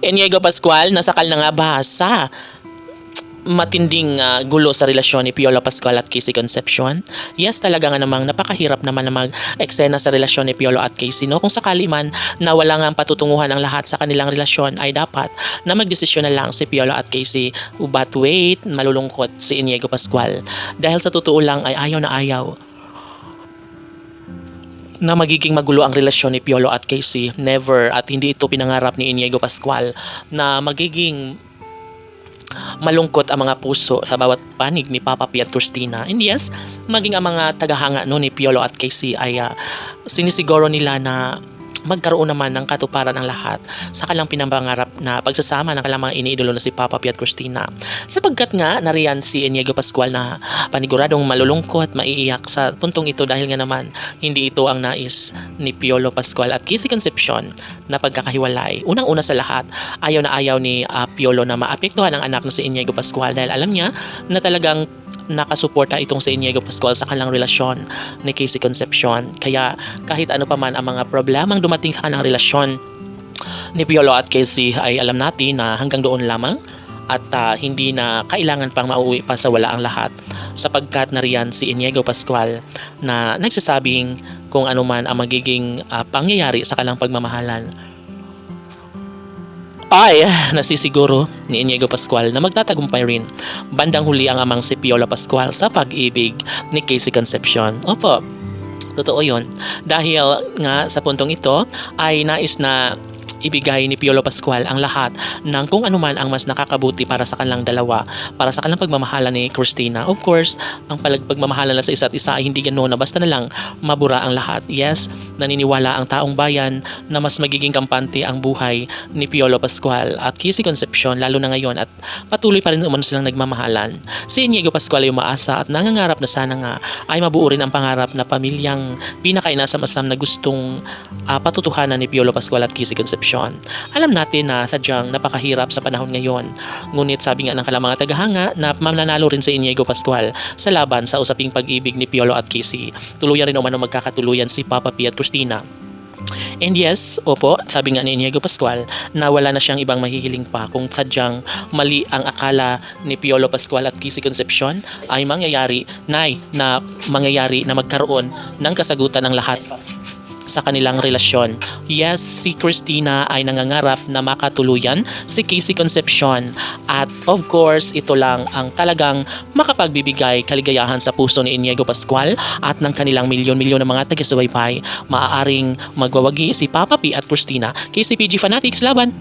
Inigo Pascual, nasakal na nga ba sa matinding gulo sa relasyon ni Piolo Pascual at Casey Concepcion? Yes, talaga nga namang napakahirap naman na mag-eksena sa relasyon ni Piolo at Casey, no? Kung sakali man na wala nga patutunguhan ang lahat sa kanilang relasyon, ay dapat na magdesisyon na lang si Piolo at Casey. But wait, malulungkot si Inigo Pascual dahil sa totoo lang ay ayaw na ayaw na magiging magulo ang relasyon ni Piolo at Casey. Never, at hindi ito pinangarap ni Inigo Pascual na magiging malungkot ang mga puso sa bawat panig ni Papa P at Christina. And yes, maging ang mga tagahanga no, ni Piolo at Casey ay sinisiguro nila na magkaroon naman ng katuparan ang lahat sa kanilang pinambangarap na pagsasama ng kanilang mga iniidolo na si Papa P at Christina. Sapagkat nga nariyan si Inigo Pascual na paniguradong malulungkot, maiiyak sa puntong ito dahil nga naman hindi ito ang nais ni Piolo Pascual at Casey Concepcion na pagkakahiwalay. Unang-una sa lahat, ayaw na ayaw ni Piolo na maapektuhan ang anak na si Inigo Pascual dahil alam niya na talagang nakasuporta itong si Inigo Pascual sa kanilang relasyon ni Casey Concepcion. Kaya kahit ano pa man ang mga problemang dumating sa kanilang relasyon ni Piolo at Casey ay alam natin na hanggang doon lamang at hindi na kailangan pang mauwi pa sa wala ang lahat, sapagkat nariyan si Inigo Pascual na nagsasabing kung ano man ang magiging pangyayari sa kanilang pagmamahalan ay nasisiguro ni Inigo Pascual na magtatagumpay rin bandang huli ang amang si Piolo Pascual sa pag-ibig ni Casey Concepcion. Opo, totoo yun. Dahil nga sa puntong ito ay nais na ibigay ni Piolo Pascual ang lahat ng kung ano man ang mas nakakabuti para sa kanilang dalawa, para sa kanilang pagmamahala ni Christina. Of course, ang pagmamahala na sa isa't isa ay hindi ganoon na basta na lang mabura ang lahat. Yes, naniniwala ang taong bayan na mas magiging kampante ang buhay ni Piolo Pascual at Casey Concepcion lalo na ngayon at patuloy pa rin umano silang nagmamahalan. Si Inigo Pascual ay umaasa at nangangarap na sana nga ay mabuo rin ang pangarap na pamilyang pinakainasam-asam na gustong patutuhanan ni Piolo Pascual at Casey Concepcion. Alam natin na sadyang napakahirap sa panahon ngayon. Ngunit sabi nga ng kanilang mga tagahanga na mananalo rin si Inigo Pascual sa laban sa usaping pag-ibig ni Piolo at Casey. Tuluyan rin umano magkakatuluyan si Papa P at Christina. And yes, opo, sabi nga ni Inigo Pascual na wala na siyang ibang mahihiling pa kung sadyang mali ang akala ni Piolo Pascual at Casey Concepcion ay mangyayari na mangyayari na magkaroon ng kasagutan ng lahat sa kanilang relasyon. Yes, si Christina ay nangangarap na makatuluyan si Casey Concepcion at of course ito lang ang talagang makapagbibigay kaligayahan sa puso ni Inigo Pascual at ng kanilang milyon-milyon ng mga taga-subaybay. Maaaring magwawagi si Papa P at Christina. KCPG Fanatics, laban!